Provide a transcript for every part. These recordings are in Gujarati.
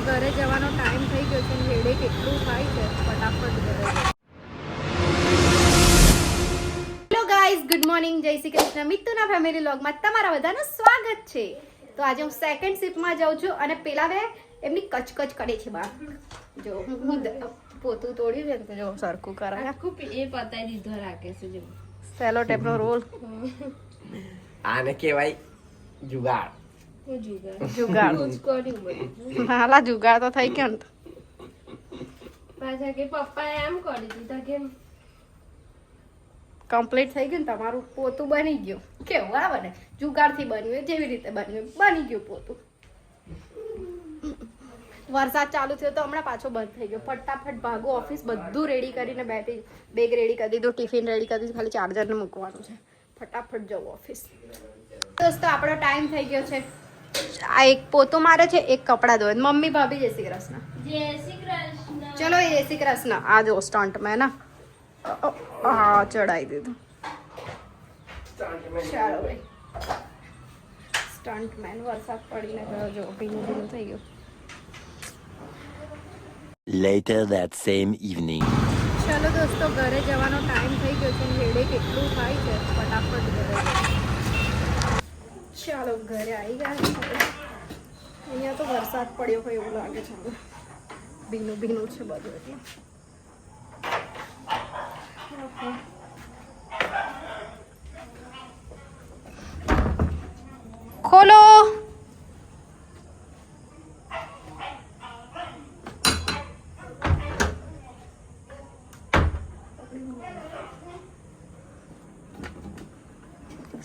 ઘરે જવાનો ટાઈમ થઈ ગયો છે. હેડેક એટલું થાય છે, ફટાફટ ઘરે. હેલો ગાઈઝ, ગુડ મોર્નિંગ, જય શ્રી કૃષ્ણ. મિત્તુના ફેમિલી વ્લોગમાં તમારા બધાનું સ્વાગત છે. તો આજે હું સેકન્ડ શિફ્ટમાં જાઉં છું અને પેલા બે એમની કચકચ કરે છે બહાર. જો હું પોતું તોડ્યું છે ને તો જો સરખું કરાય. એ પતાઈ દીધો રાખે છે જો સેલો ટેપનો રોલ. આને કહેવાય જુગાડ. જુગાડ હાલા જુગાડ તો થઈ ગયો ને. પાછા કે પપ્પા એમ કરી દીધા કે કમ્પ્લીટ થઈ ગયું ને તમારું પોતું બની ગયું. કેવું આવે ને, જુગાડથી બન્યું જેવી રીતે બન્યું બની ગયું પોતું. વરસાદ ચાલુ થયો તો હમણાં પાછો બંધ થઈ ગયો. ફટાફટ ભાગો ઓફિસ, બધું રેડી કરીને બેગ રેડી કરી દીધું, ટિફિન રેડી કરી દીધું, ખાલી ચાર્જરને મૂકવાનું છે. ફટાફટ જવું ઓફિસ. દોસ્તો આપણો ટાઈમ થઈ ગયો છે. આ એક પોતું મારે છે, એક કપડાં ધોવે. મમ્મી ભાભી જય શ્રી કૃષ્ણ. જય શ્રી કૃષ્ણ. ચલો જય શ્રી કૃષ્ણ. આ જો સ્ટન્ટ મેં ના હા ચડાવી દીધું. ચાલો ભાઈ, સ્ટન્ટ મેન વરસાદ પડીને ગયો. જો ભીનું ભીનું થઈ ગયું. Later that same evening. ચલો દોસ્તો, ઘરે જવાનો ટાઈમ થઈ ગયો છે. હેડેક એટલું થાય છે, ફટાફટ ઘરે. ચાલો ઘરે આવી ગયા છે. અહીંયા તો વરસાદ પડ્યો હોય એવું લાગે છે. ભીનું ભીનું છે બધું એટલે. ખોલો.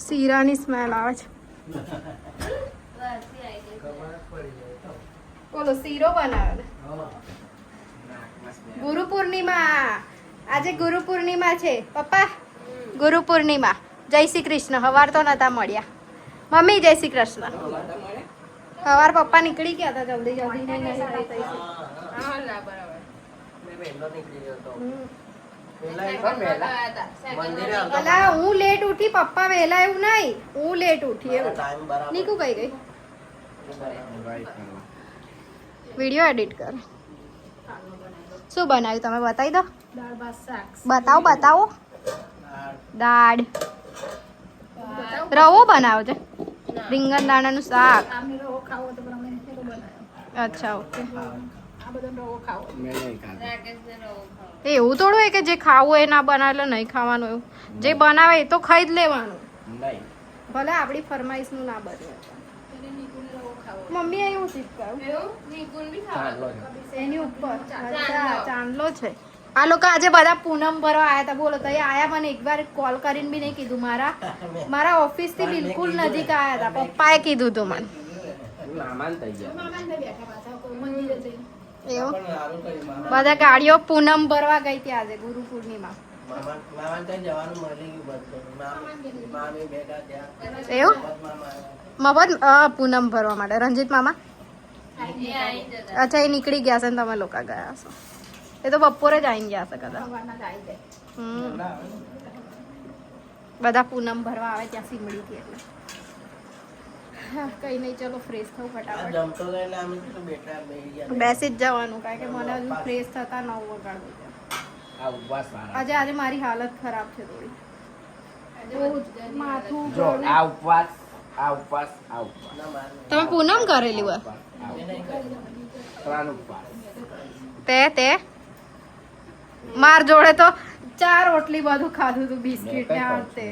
શીરાની સ્મેલ આવે છે. બોલો, શીરો બનાવે. ગુરુ પૂર્ણિમા. આજે ગુરુ પૂર્ણિમા છે પપ્પા. ગુરુ પૂર્ણિમા. જય શ્રી કૃષ્ણ. હવાર તો નતા મળ્યા. મમ્મી જય શ્રી કૃષ્ણ. હવાર પપ્પા નીકળી ગયા હતા જલ્દી જલ્દી. અલા હું લેટ ઉઠી, પપ્પા વહેલા એવું નહીં. હું લેટ ઉઠી એવું. નીકુ કઈ ગઈ? વિડીયો એડિટ કર. શું બનાવ્યું તમે બતાવી દો. બતાવો બતાવો. દાળ રવો બનાવો છે. રીંગણ દાણાનું શાક. અચ્છા ઓકે. એવું થોડું હોય કે જે ખાવું હોય એ ના બનાવે એટલે નહીં ખાવાનું. એવું જે બનાવે એ તો ખાઈ જ લેવાનું. ભલે આપણી ફરમાઈશ નું ના બને. મમ્મી એવું શીખવાયું એની ઉપર. અચ્છા ચાંદલો છે. આ લોકો આજે બધા પૂનમ ભરવા આયા હતા. બોલો તો આયા, મને એકવાર કોલ કરીને બી નહીં કીધું. મારા ઓફિસ થી બિલકુલ નજીક આયા હતા. પપ્પાએ કીધું તું મને. એવું બધા ગાડીઓ પૂનમ ભરવા ગઈ હતી આજે ગુરુ પૂર્ણિમા. એવું મફત પૂનમ ભરવા માટે. રંજીત મામા અચ્છા એ નીકળી ગયા છે ને તમે લોકો ગયા છો. એ તો બપોરે જ આવીને ગયા છે કદાચ. બધા પૂનમ ભરવા આવે ત્યાં સીમડી થી એટલે. કઈ નહીં, ચલો ફ્રેશ થવું ફટાફટ. બેસી જ જવાનું કારણ કે મને હજુ ફ્રેશ થતા 9 વાગી. આજે મારી હાલત ખરાબ છે થોડી. માથું તમે પૂનમ કરેલી હોય તે માર જોડે તો 4 રોટલી બધું ખાધું તું, બિસ્કીટ ને આ તે.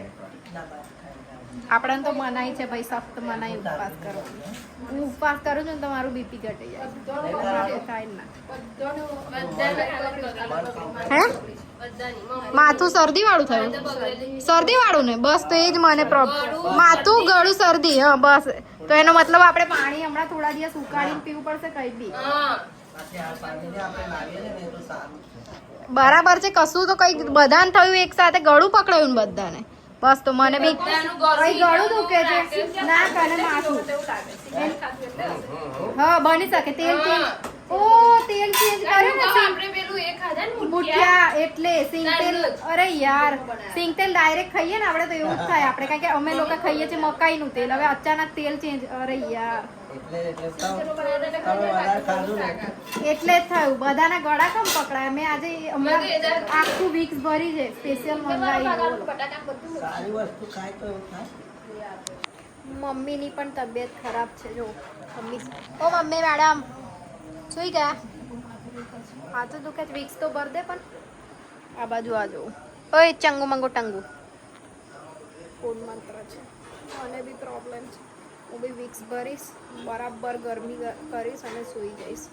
આપણે તો મનાઈ છે ભાઈ, સખ્ત મનાઈ ઉપવાસ કરવાનો. હું ઉપવાસ કરું છું ને તો મારું બીપી ઘટી જાય. હે માથું શરદી વાળું થયું? શરદી વાળું ને બસ, તો એ જ મને પ્રોબ્લેમ. માથું ગળું શરદી. હા બસ, તો એનો મતલબ આપણે પાણી હમણાં થોડા દિવસ ઉકાળીને પીવું પડશે કઈ બી. બરાબર છે. કશું તો કઈ બધાને થયું એક સાથે, ગળું પકડાયું ને બધાને. બસ તો મને બી ગળું દુખે છે. ના કાને માથું. હા બની શકે. તેલ ચેન્જ કર્યું ને મુઠિયા એટલે સિંગ તેલ. અરે યાર, સિંગ તેલ ડાયરેક્ટ ખાઈએ ને આપણે તો એવું જ થાય આપણે, કારણ કે અમે લોકો ખાઈએ છીએ મકાઈનું તેલ. હવે અચાનક તેલ ચેન્જ. અરે યાર એટલે જ થયું બધાના ગળા કેમ પકડાય મેં આજે હમણાં આખું વીક્સ ભરી છે સ્પેશિયલ મંગાવી મમ્મીની પણ તબિયત ખરાબ છે જો મમ્મી મેડમ સુઈ ગયા હા તો તું કે વીક્સ તો ભર દે પણ આ બાજુ આ જો ઓય ચંગુ મંગો ટંગુ કોણ મંત્ર છે મને બી પ્રોબ્લેમ છે હું બી વીક્સ ભરીશ બરાબર ગરમી કરીશ અને સૂઈ જઈશ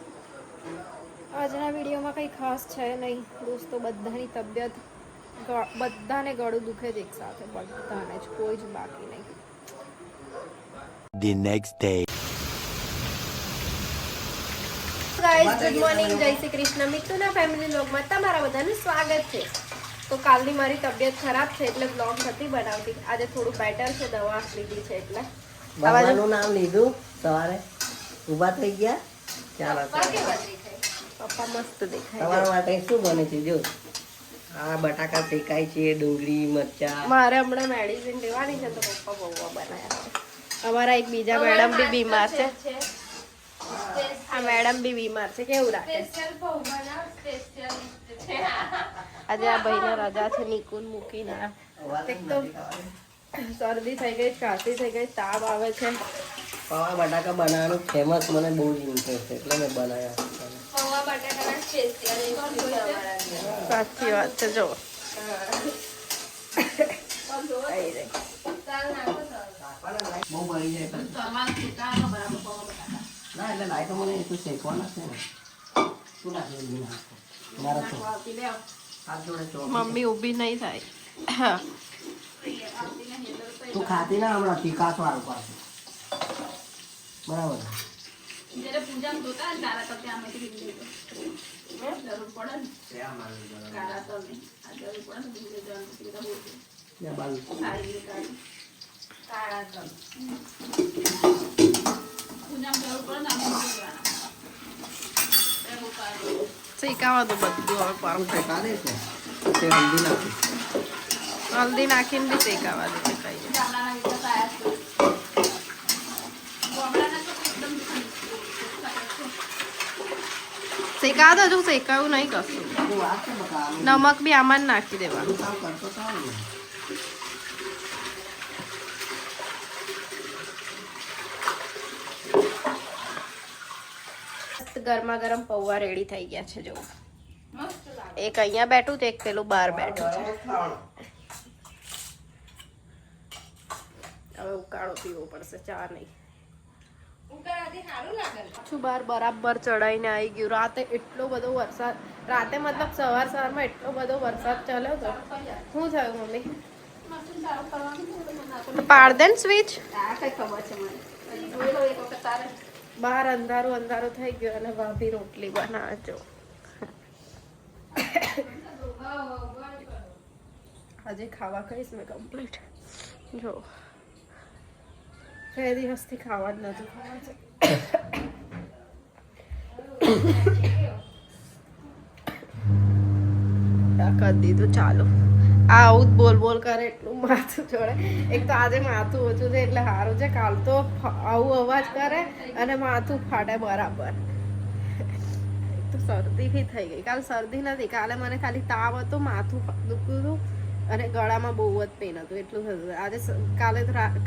આજના વિડીયોમાં કંઈ ખાસ છે નહીં દોસ્તો બધાની તબિયત બધાને ગળું દુખે જ એકસાથે બધાને જ કોઈ જ બાકી નહીં The next day. Guys good morning જય શ્રી કૃષ્ણ મિતુના ફેમિલી વ્લોગમાં તમારા બધાનું સ્વાગત છે તો કાલની મારી તબિયત ખરાબ છે એટલે વ્લોગ નથી બનાવતી આજે થોડું બેટર છે દવા લીધી છે એટલે ભગવાનનું નામ લીધું સવારે ઊભા થઈ ગયા ચાલો પપ્પા મસ્ત દેખાય તમારા માટે શું બને છે જો આ બટાકા શેકાય છે ડુંગળી મરચા મારે હમણાં મેડિસિન લેવાની છે તો પપ્પા બહુ બનાવ્યા છે અમારા એક બીજા મેડમ બી બીમાર છે આ મેડમ બી બીમાર છે કેવું રાખે આજે આ ભાઈને રજા છે નિકુન મૂકીને એક તો શરદી થઈ ગઈ ખાંસી થઈ ગઈ તાવ આવે છે પૌવા બટાકા બનાવવાનું ફેમસ મને બહુ જ ઇન્ટરેસ્ટ છે એટલે મેં બનાવ્યા સાચી વાત છે જો બહુ બળી જાય ના એટલે લાઈટો મને એટલું શેકવાના છે ને શું નાખે મારા તો હાથ જોડે ચોક મમ્મી ઊભી નહીં થાય તું ખાતી ના હમણાં તીખાસ વાળું પાછું બરાબર શેકાવા તો બધું હવે પરમ કાઢે છે તે હલ્દી નાખી હલ્દી નાખીને બી શેકાવા દે શેકાઈ શેકા દો હજુ શેકાયું નહીં કશું તું વાત છે બકા નમક બી આમાં જ નાખી દેવાનું કામ કરતો સારું ને ગરમા ગરમ પૌવા રેડી થઈ ગયા છે જો એક અહીંયા બેઠું છે એક પેલું બહાર બેઠું છે હવે ઉકાળો પીવો પડશે ચા નહીં છું બહાર બરાબર ચડાઈને આવી ગયું રાતે એટલો બધો વરસાદ રાતે મતલબ સવારમાં એટલો બધો વરસાદ ચાલ્યો તો શું થયું મમ્મી પાડ દે ને સ્વિચ બહાર અંધારું થઈ ગયું અને ભાભી રોટલી બનાવે જો આજે ખાવા કહીશ મેં કમ્પ્લીટ જો બે દિવસથી ખાવા જ નથી ખાવા છે કરી દીધું ચાલો આ આવું જ બોલ કરે એટલું માથું જોડે એક તો આજે માથું ઓછું છે એટલે સારું છે કાલ તો આવું અવાજ કરે અને માથું ફાટે બરાબર તો શરદી બી થઈ ગઈ કાલ શરદી નથી કાલે મને ખાલી તાવ હતો માથું દુખતું હતું અને ગળામાં બહુ જ પેન હતું એટલું થતું આજે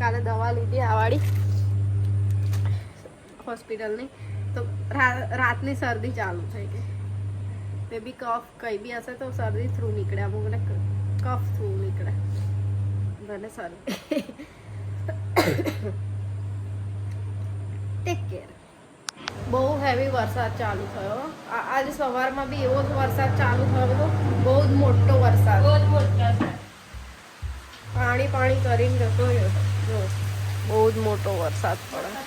કાલે દવા લીધી આવાળી હોસ્પિટલની તો રાતની શરદી ચાલુ થઈ ગઈ તે બી કફ કઈ બી હશે તો શરદી થ્રુ નીકળે અમુક મને કફ થ્રુ નીકળે ભલે શરદી ટેક કેર બહુ હેવી વરસાદ ચાલુ થયો આજે સવારમાં બી એવો જ વરસાદ ચાલુ થયો હતો બહુ જ મોટો વરસાદ પાણી કરીને જતો રહ્યો જો બહુ જ મોટો વરસાદ પડે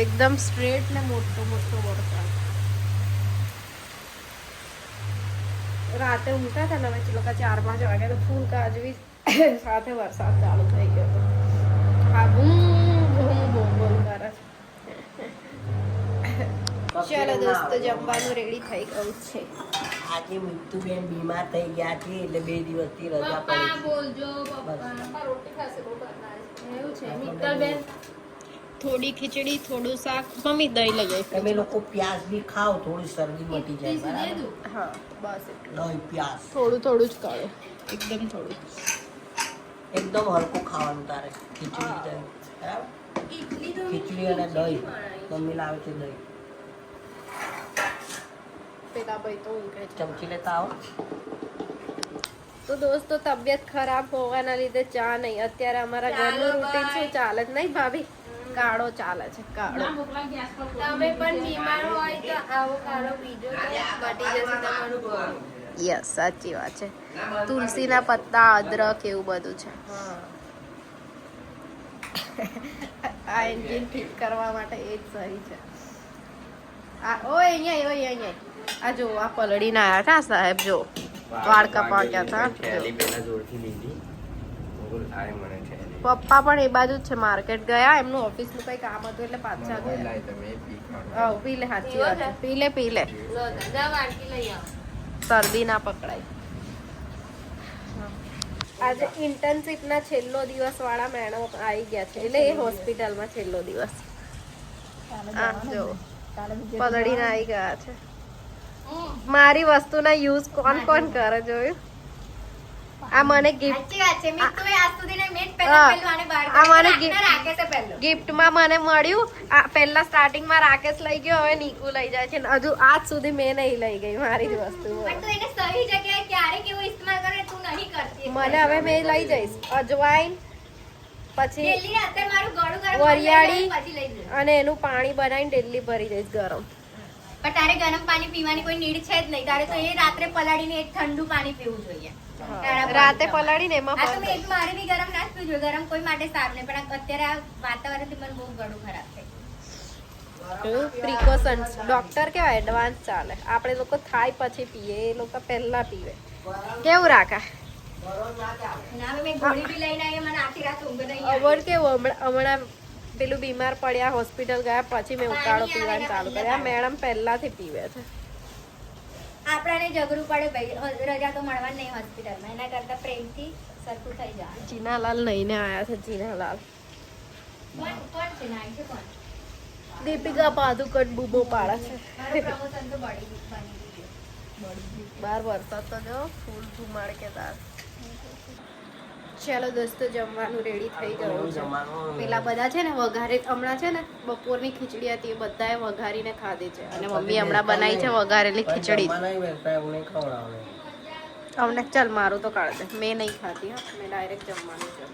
એકદમ સ્ટ્રેટ ને મોટો વરસાદ રાતે ઊંઘતા હતા ને હવે લોકો 4-5 વાગે તો ફૂલ ગાજવી સાથે વરસાદ ચાલુ થઈ ગયો હતો હા બૂમ કરે ચલો દોસ્તો જમવાનું રેડી થઈ ગયું છે આજે મિત્તુબેન બીમાર થઈ ગયા છે એટલે 2 દિવસથી રજા પડી બોલજો પપ્પા રોટી ખાશે બહુ બનાવે એવું છે મિત્તલબેન થોડી ખીચડી થોડું શાક મમ્મી દહીં લઈ આવી તમે લોકો પ્યાજ બી ખાઓ, થોડી શરદી મટી જાય બરાબર. હા બસ એટલું. દહીં પ્યાજ થોડું થોડું જ કરો એકદમ થોડું. એકદમ હલકું ખાવાનું તારે. ખીચડી દહીં બરાબર. ખીચડી અને દહીં મમ્મી લાવે છે દહીં. પેલા ભાઈ તો ઊંઘે છે. ચમચી લેતા આવો. તો દોસ્તો તબિયત ખરાબ હોવાના લીધે ચા નહીં. અત્યારે અમારા ઘરનું રૂટીન શું ચાલે છે નહીં ભાભી? કાળો ચાલે છે કાળો. તમે પણ બીમાર હોય તો આવો કાળો પીજો તો મટી જશે તમારું ગળું. યસ સાચી વાત છે. તુલસીના પત્તા અદરક એવું બધું છે. આ એન્જિન ઠીક કરવા માટે એ જ સહી છે. આ ઓય અહીંયા આ જો આ પલડીને આયા હતા સાહેબ. જો વાળ કપાવ્યા હતા. થેલી પેલા જોરથી લીધી. બોલ આય મને થેલી. પપ્પા પણ એ બાજુ જ છે, માર્કેટ ગયા. એમનું ઓફિસનું કઈ કામ હતું એટલે પાછા બોલ ગયા. લાય તમે પી ખાઓ. આવ પી લે. સાચી વાત છે. પી લે લો દાદા વાટકી લઈ આવો. શરદી ના પકડાય. આજે ઇન્ટર્નશિપના છેલ્લો દિવસ વાળા મેડમ આવી ગયા છે, એટલે એ હોસ્પિટલમાં છેલ્લો દિવસ. આ જો પલડીને આવી ગયા છે. મારી વસ્તુના યુઝ કોણ કોણ કરે જોયું? આ મને ગિફ્ટ ગિફ્ટમાં મને મળ્યું. આ પહેલા સ્ટાર્ટિંગમાં રાકેશ લઈ ગયો, હવે નીકુ લઈ જાય છે. હજુ આજ સુધી મેં નહીં લઈ ગઈ મારી જ વસ્તુ. મને હવે મેં લઈ જઈશ અજવાઈન, પછી વરિયાળી અને એનું પાણી બનાવીને ડેલી ભરી જઈશ ગરમ. પણ તારે ગરમ પાણી પીવાની કોઈ નીડ છે જ નહીં. તારે તો એ રાત્રે પલાળીને એક ઠંડુ પાણી પીવું જોઈએ. રાતે પલાળીને એમાં આ તો મેં મારે બી ગરમ ના જ પીવું જોઈએ. ગરમ કોઈ માટે સારું નહીં, પણ અત્યારે આ વાતાવરણથી મને બહુ ગળું ખરાબ થાય. પ્રિકોશન્સ ડોક્ટર કેવા એડવાન્સ ચાલે. આપણે લોકો થાય પછી પીએ, એ લોકો પહેલા પીવે. કેવું રાખા? ના મેં ગોળી બી લઈને આવી, મને આખી રાત ઊંઘ નહીં આવી. અવર કેવું હમણાં પેલું બીમાર પડ્યા હોસ્પિટલ ગયા પછી મેં ઉકાળો પીવાનું ચાલુ કર્યા. મેડમ પહેલાથી પીવે છે. આપણાને ઝઘડું પડે ભાઈ, રજા તો મળવા નહીં હોસ્પિટલમાં. એના કરતા પ્રેમથી સરખું થઈ જાય. જીનાલાલ લઈને આયા છે. જીનાલાલ કોણ છે નાઈ છે કોણ? દીપિકા પાદુકોણ બૂબો પાડે છે. મારું પ્રમોશન તો બની ગયું. બાર વરસાદ તો જો ફૂલ ધુમાડ કે તાર. ચાલો દોસ્તો જમવાનું રેડી થઈ ગયું છે. પેલા બધા છે ને વઘારે, હમણાં છે ને બપોરની ખીચડી હતી એ બધાએ વઘારીને ખાધી છે, અને મમ્મી હમણાં બનાવી છે વઘારેલી ખીચડી. અમને ચાલ મારું તો કાઢ દે. મેં નહીં ખાતી હા, મેં ડાયરેક્ટ જમવાનું છે.